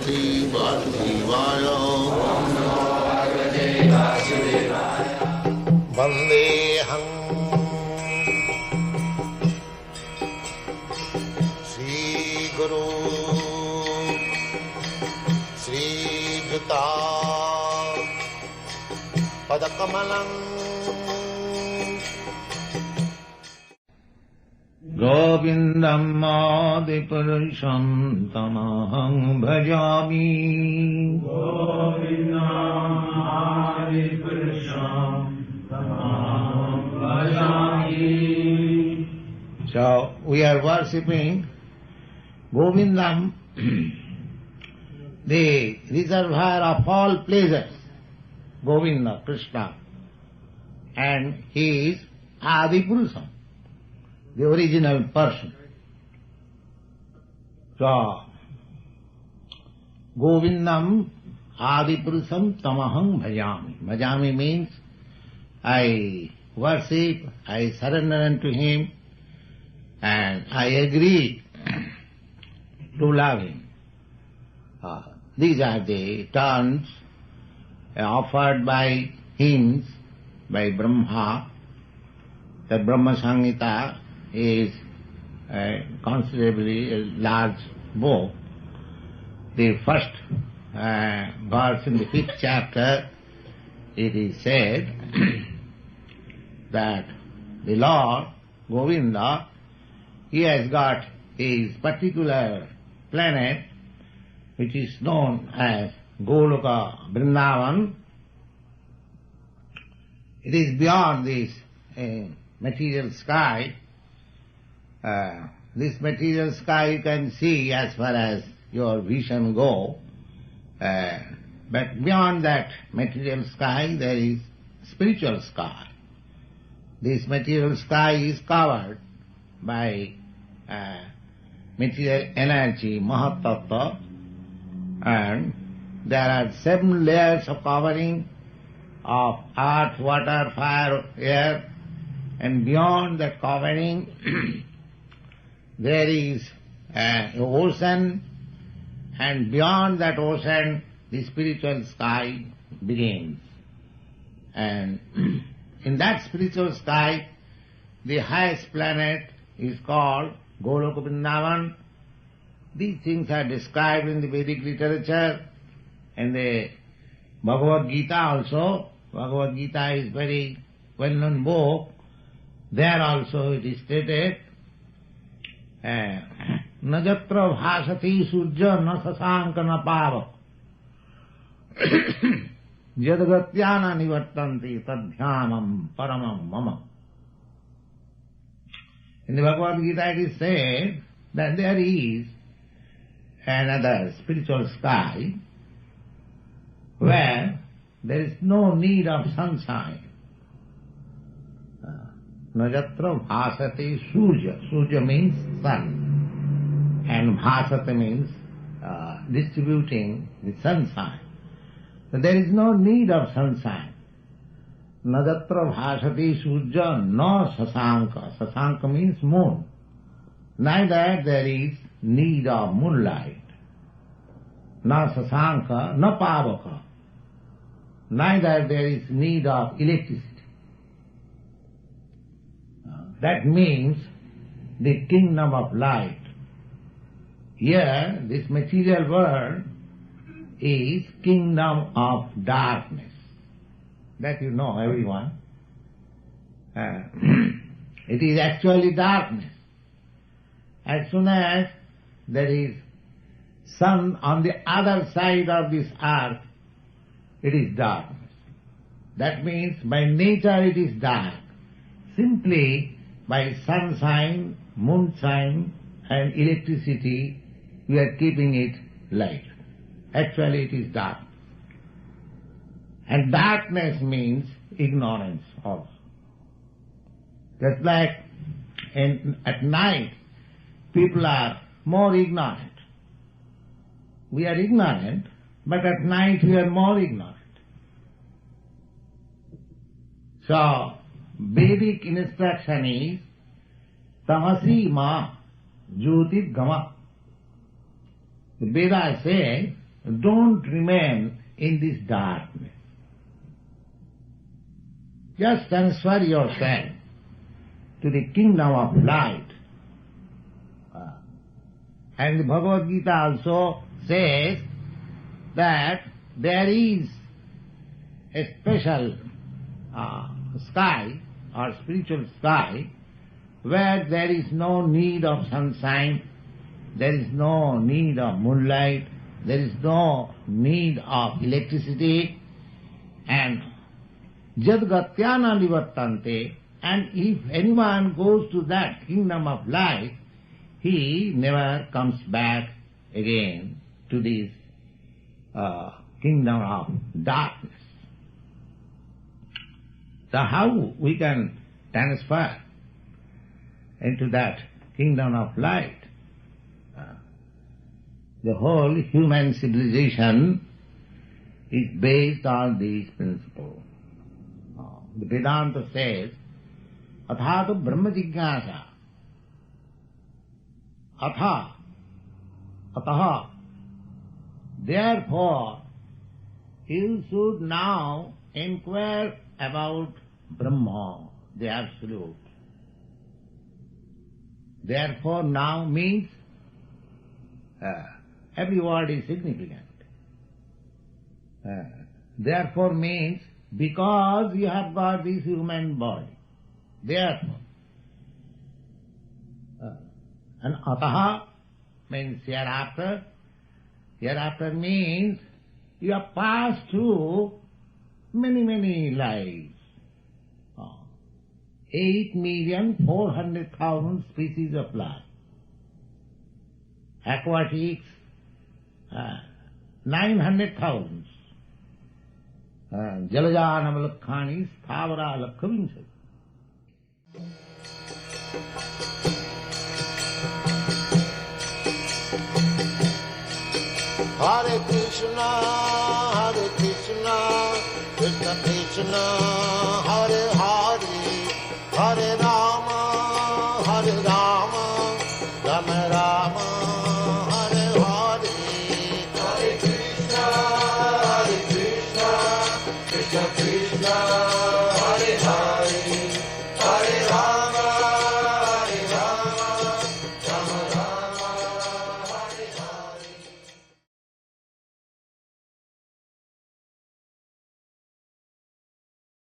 Parvati Vasudevaya. Vandeham Sri Guru Sri Juta Padakamalam Govindam Adipurusham Tamaham Bhajami. Govindam Adipurusham Tamaham Bhajami. So we are worshipping Govindam, the reservoir of all pleasures, Govinda, Krishna, and he is Adipurusham, the original person. So, Govindam Adipurusham Tamaham Bhajami. Bhajami means I worship, I surrender unto him, and I agree to love him. These are the terms offered by hymns by Brahma. The Brahma Samhita is considerably a large book. The first verse in the 5th chapter, it is said that the Lord, Govinda, he has got his particular planet which is known as Goloka Vrindavan. It is beyond this material sky. This material sky you can see as far as your vision go, but beyond that material sky there is spiritual sky. This material sky is covered by material energy, Mahat Tattva, and there are 7 layers of covering of earth, water, fire, air, and beyond that covering there is an ocean, and beyond that ocean the spiritual sky begins. And in that spiritual sky the highest planet is called Goloka Vrindavan. These things are described in the Vedic literature and the Bhagavad Gita also. Bhagavad Gita is very well-known book. There also it is stated, Najatra bhasati surja na sasanka na pava yadagatyana nivartanti tadhyanam paramam mama. In the Bhagavad Gita it is said that there is another spiritual sky where there is no need of sunshine. Najatra bhasati surya. Surya means sun. And bhasati means distributing the sunshine. So there is no need of sunshine. Najatra bhasati surya no sasanka. Sasanka means moon. Neither there is need of moonlight. Na sasanka, na pavaka. Neither there is need of electricity. That means the kingdom of light. Here, this material world is kingdom of darkness. That you know, everyone. It is actually darkness. As soon as there is sun on the other side of this earth, it is darkness. That means by nature it is dark. Simply by sunshine, moonshine and electricity we are keeping it light. Actually it is dark. And darkness means ignorance also. Just like at night people are more ignorant. We are ignorant, but at night we are more ignorant. So, Vedic instruction is Tamasi ma jyotir gama. The Vedas say don't remain in this darkness. Just transfer yourself to the kingdom of light. And the Bhagavad Gita also says that there is a special sky or spiritual sky where there is no need of sunshine, there is no need of moonlight, there is no need of electricity, and jadgatyana nivattante, and if anyone goes to that kingdom of light, he never comes back again to this kingdom of darkness. So how we can transfer into that kingdom of light? The whole human civilization is based on these principles. The Vedanta says, Athātu Brahma Jignāsa. Ataha. Therefore, you should now inquire about Brahma, the Absolute. Therefore now means every word is significant. Therefore means because you have got this human body. Therefore. And ataha means hereafter. Hereafter means you have passed through many lives. 8,400,000 species of life. Aquatics, 900,000. Jalajanamalakhani, Sthavara Lakhavinsati. Hare Krishna, Krishna Krishna, Hare Hare, Hare Rama, Rama Rama, Hare Hare. Hare Krishna, Krishna Krishna, Hare Hare, Hare Rama.